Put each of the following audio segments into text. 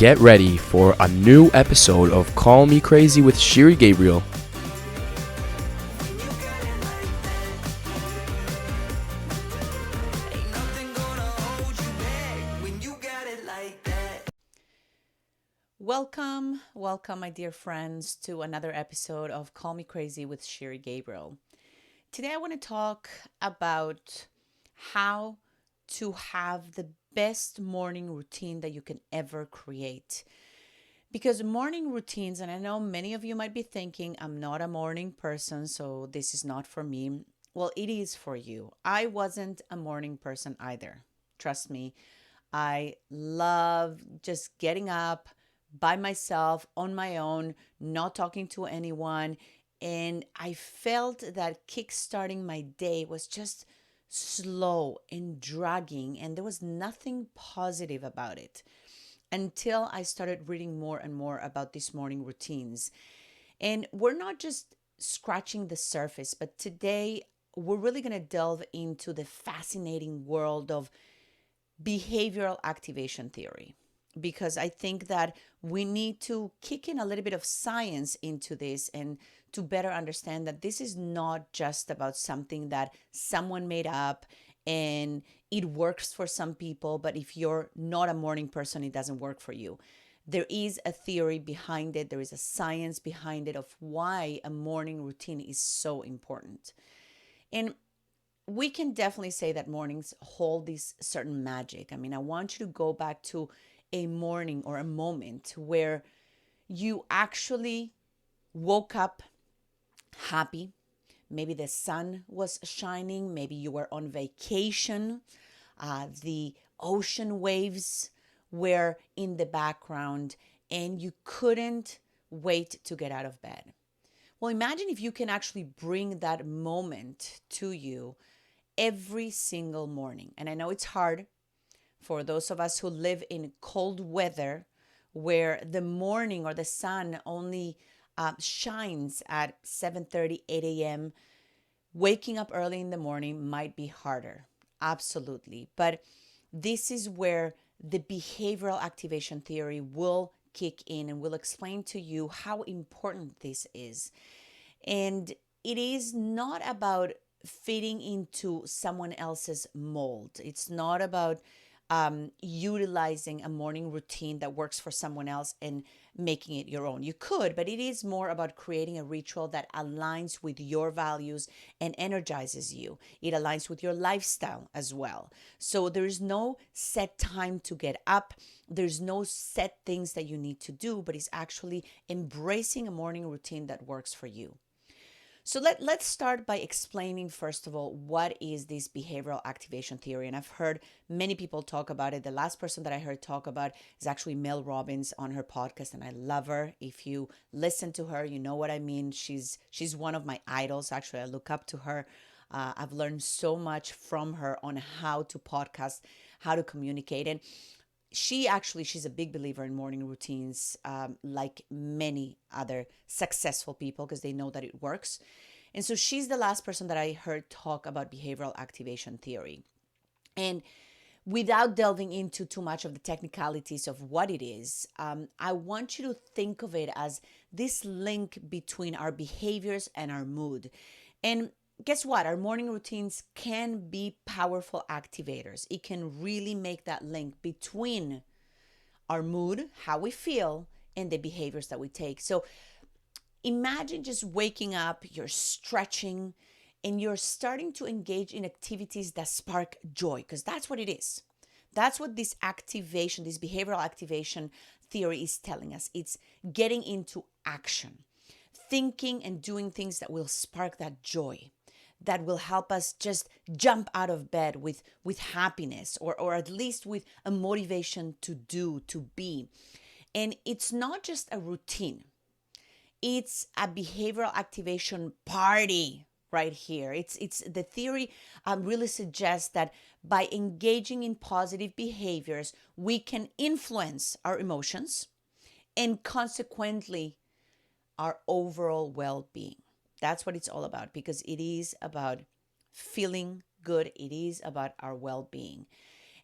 get ready for a new episode of Call Me Crazy with Shiri Gabriel. Welcome, my dear friends, to another episode of Call Me Crazy with Shiri Gabriel. Today, I want to talk about how to have the best morning routine that you can ever create. Because morning routines, and I know many of you might be thinking, I'm not a morning person, so this is not for me. Well, it is for you. I wasn't a morning person either. Trust me, I love just getting up by myself on my own, not talking to anyone. And I felt that kickstarting my day was just slow and dragging, and there was nothing positive about it until I started reading more and more about these morning routines. And we're not just scratching the surface, but today we're really going to delve into the fascinating world of behavioral activation theory, because I think that we need to kick in a little bit of science into this and to better understand that this is not just about something that someone made up and it works for some people, but if you're not a morning person, it doesn't work for you. There is a theory behind it, there is a science behind it of why a morning routine is so important. And we can definitely say that mornings hold this certain magic. I mean, I want you to go back to a morning or a moment where you actually woke up happy. Maybe the sun was shining. Maybe you were on vacation. The ocean waves were in the background and you couldn't wait to get out of bed. Well, imagine if you can actually bring that moment to you every single morning. And I know it's hard for those of us who live in cold weather where the morning or the sun only shines at 7:30, 8 a.m. Waking up early in the morning might be harder. Absolutely. But this is where the behavioral activation theory will kick in and will explain to you how important this is. And it is not about fitting into someone else's mold. It's not about utilizing a morning routine that works for someone else and making it your own. You could, but it is more about creating a ritual that aligns with your values and energizes you. It aligns with your lifestyle as well. So there's no set time to get up. There's no set things that you need to do, but it's actually embracing a morning routine that works for you. So let's start by explaining, first of all, what is this behavioral activation theory? And I've heard many people talk about it. The last person that I heard talk about is actually Mel Robbins on her podcast, and I love her. If you listen to her, you know what I mean. She's one of my idols. Actually, I look up to her. I've learned so much from her on how to podcast, how to communicate. And she's a big believer in morning routines, like many other successful people, because they know that it works. And so she's the last person that I heard talk about behavioral activation theory. And without delving into too much of the technicalities of what it is, I want you to think of it as this link between our behaviors and our mood. And guess what? Our morning routines can be powerful activators. It can really make that link between our mood, how we feel, and the behaviors that we take. So imagine just waking up, you're stretching, and you're starting to engage in activities that spark joy, because that's what it is. That's what this activation, this behavioral activation theory is telling us. It's getting into action, thinking and doing things that will spark that joy, that will help us just jump out of bed with happiness, or at least with a motivation to do, to be. And it's not just a routine. It's a behavioral activation party right here. It's the theory really suggests that by engaging in positive behaviors, we can influence our emotions and consequently our overall well-being. That's what it's all about, because it is about feeling good. It is about our well-being.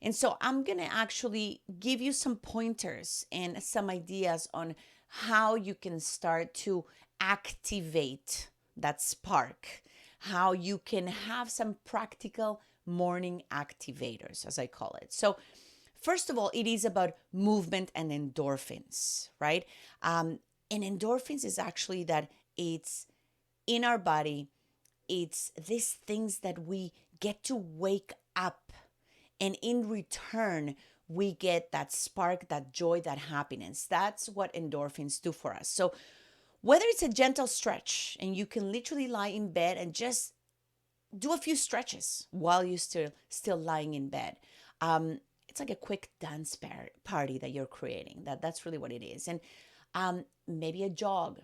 And so I'm going to actually give you some pointers and some ideas on how you can start to activate that spark, how you can have some practical morning activators, as I call it. So, first of all, it is about movement and endorphins, right? And endorphins is actually that it's in our body, it's these things that we get to wake up, and in return, we get that spark, that joy, that happiness. That's what endorphins do for us. So, whether it's a gentle stretch and you can literally lie in bed and just do a few stretches while you're still lying in bed. It's like a quick dance party that you're creating. That's really what it is. And maybe a jog,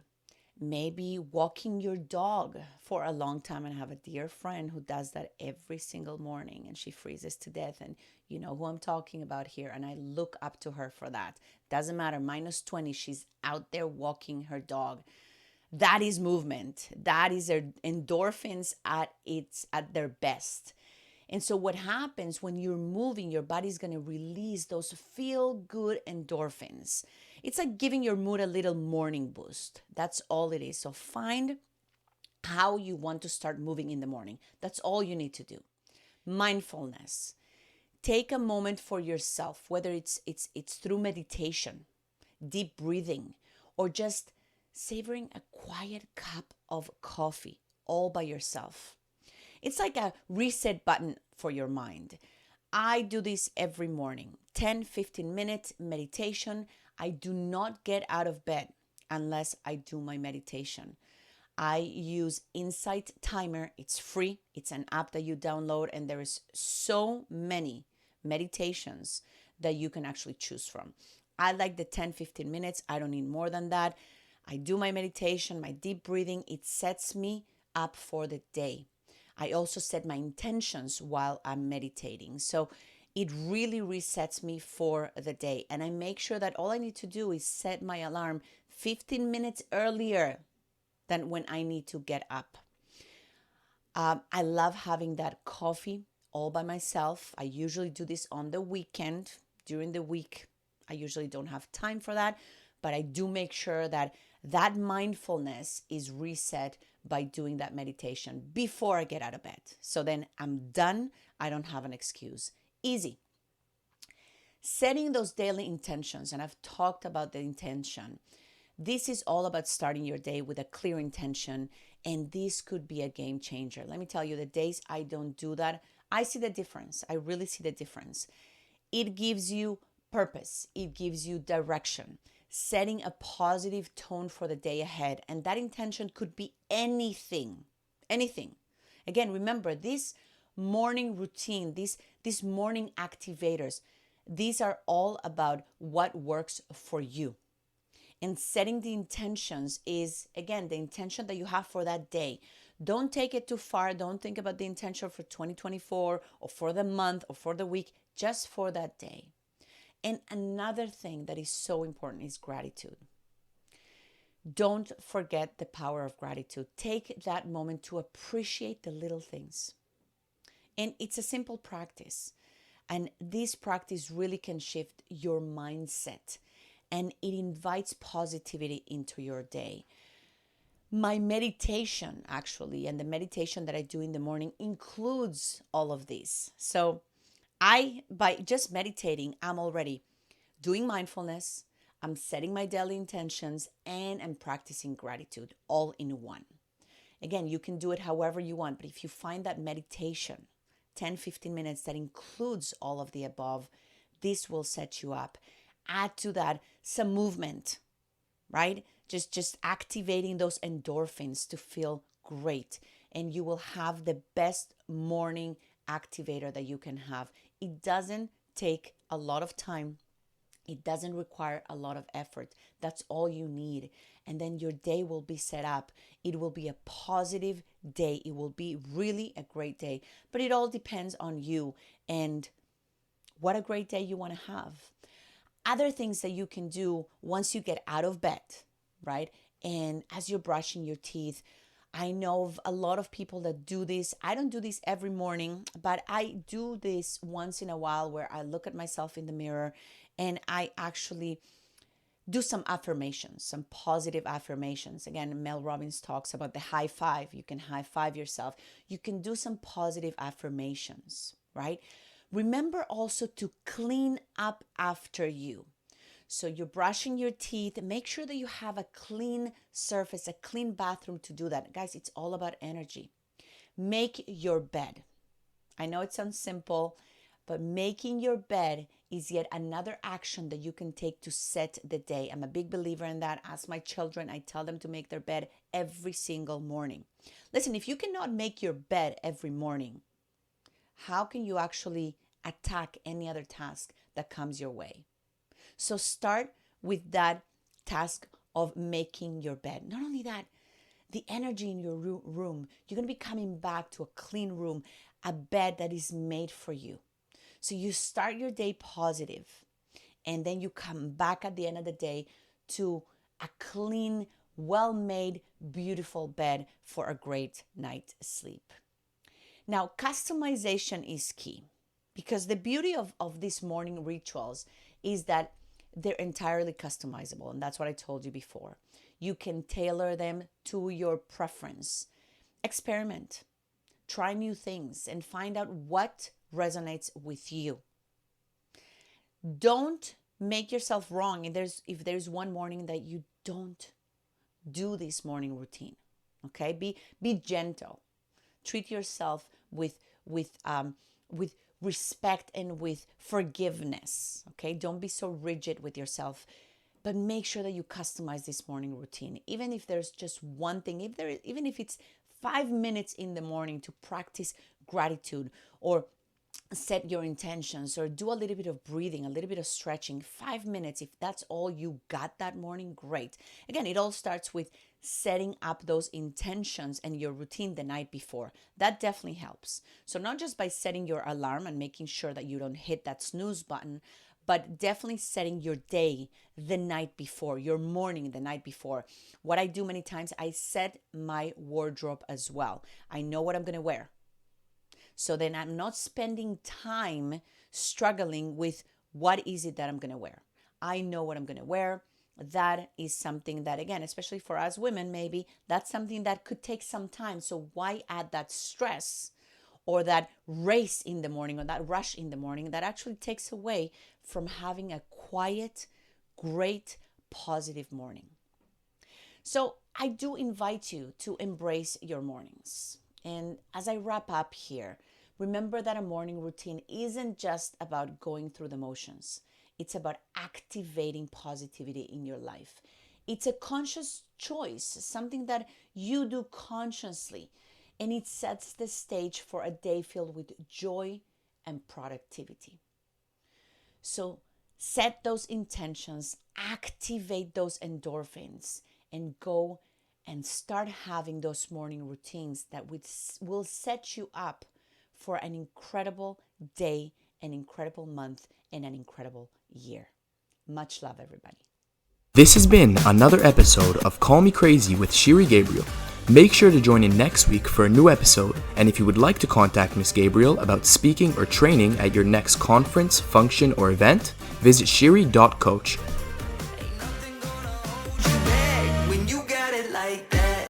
maybe walking your dog for a long time. And I have a dear friend who does that every single morning, and she freezes to death. And you know who I'm talking about here. And I look up to her for that. Doesn't matter, -20, she's out there walking her dog. That is movement. That is their endorphins at their best. And so what happens when you're moving, your body's going to release those feel good endorphins. It's like giving your mood a little morning boost. That's all it is. So find how you want to start moving in the morning. That's all you need to do. Mindfulness. Take a moment for yourself, whether it's through meditation, deep breathing, or just savoring a quiet cup of coffee all by yourself. It's like a reset button for your mind. I do this every morning, 10-15 minute meditation. I do not get out of bed unless I do my meditation. I use Insight Timer. It's free. It's an app that you download, and there is so many meditations that you can actually choose from. I like the 10-15 minutes. I don't need more than that. I do my meditation, my deep breathing. It sets me up for the day. I also set my intentions while I'm meditating. So it really resets me for the day. And I make sure that all I need to do is set my alarm 15 minutes earlier than when I need to get up. I love having that coffee all by myself. I usually do this on the weekend. During the week, I usually don't have time for that, but I do make sure that that mindfulness is reset by doing that meditation before I get out of bed. So then I'm done. I don't have an excuse. Easy. Setting those daily intentions, and I've talked about the intention. This is all about starting your day with a clear intention, and this could be a game changer. Let me tell you, the days I don't do that, I see the difference. I really see the difference. It gives you purpose, it gives you direction, setting a positive tone for the day ahead. And that intention could be anything, anything. Again, remember this morning routine, these morning activators, these are all about what works for you. And setting the intentions is, again, the intention that you have for that day. Don't take it too far. Don't think about the intention for 2024 or for the month or for the week, just for that day. And another thing that is so important is gratitude. Don't forget the power of gratitude. Take that moment to appreciate the little things. And it's a simple practice. And this practice really can shift your mindset, and it invites positivity into your day. My meditation, actually, and the meditation that I do in the morning includes all of this. So by just meditating, I'm already doing mindfulness, I'm setting my daily intentions, and I'm practicing gratitude all in one. Again, you can do it however you want, but if you find that meditation, 10-15 minutes that includes all of the above, this will set you up. Add to that some movement, right? Just activating those endorphins to feel great, and you will have the best morning activator that you can have. It doesn't take a lot of time. It doesn't require a lot of effort. That's all you need. And then your day will be set up. It will be a positive day. It will be really a great day. But it all depends on you and what a great day you want to have. Other things that you can do once you get out of bed, right? And as you're brushing your teeth, I know of a lot of people that do this. I don't do this every morning, but I do this once in a while where I look at myself in the mirror and I actually do some affirmations, some positive affirmations. Again, Mel Robbins talks about the high five. You can high five yourself. You can do some positive affirmations, right? Remember also to clean up after you. So you're brushing your teeth. Make sure that you have a clean surface, a clean bathroom to do that. Guys, it's all about energy. Make your bed. I know it sounds simple, but making your bed is yet another action that you can take to set the day. I'm a big believer in that. Ask my children, I tell them to make their bed every single morning. Listen, if you cannot make your bed every morning, how can you actually attack any other task that comes your way? So start with that task of making your bed. Not only that, the energy in your room, you're going to be coming back to a clean room, a bed that is made for you. So you start your day positive, and then you come back at the end of the day to a clean, well-made, beautiful bed for a great night's sleep. Now, customization is key, because the beauty of these morning rituals is that they're entirely customizable. And that's what I told you before. You can tailor them to your preference. Experiment, try new things, and find out what resonates with you. Don't make yourself wrong if there's one morning that you don't do this morning routine. Okay? Be gentle. Treat yourself with respect and with forgiveness. Okay? Don't be so rigid with yourself, but make sure that you customize this morning routine. Even if there's just one thing, even if it's 5 minutes in the morning to practice gratitude, or set your intentions, or do a little bit of breathing, a little bit of stretching. 5 minutes, if that's all you got that morning, great. Again, it all starts with setting up those intentions and your routine the night before. That definitely helps. So not just by setting your alarm and making sure that you don't hit that snooze button, but definitely setting your day the night before, your morning the night before. What I do many times, I set my wardrobe as well. I know what I'm going to wear. So then I'm not spending time struggling with what is it that I'm going to wear. I know what I'm going to wear. That is something that, again, especially for us women, maybe that's something that could take some time. So why add that stress or that race in the morning or that rush in the morning that actually takes away from having a quiet, great, positive morning? So I do invite you to embrace your mornings. And as I wrap up here, remember that a morning routine isn't just about going through the motions. It's about activating positivity in your life. It's a conscious choice, something that you do consciously, and it sets the stage for a day filled with joy and productivity. So set those intentions, activate those endorphins, and go and start having those morning routines that will set you up for an incredible day, an incredible month, and an incredible year. Much love, everybody. This has been another episode of Call Me Crazy with Shiri Gabriel. Make sure to join in next week for a new episode, and if you would like to contact Miss Gabriel about speaking or training at your next conference, function, or event, visit shiri.coach.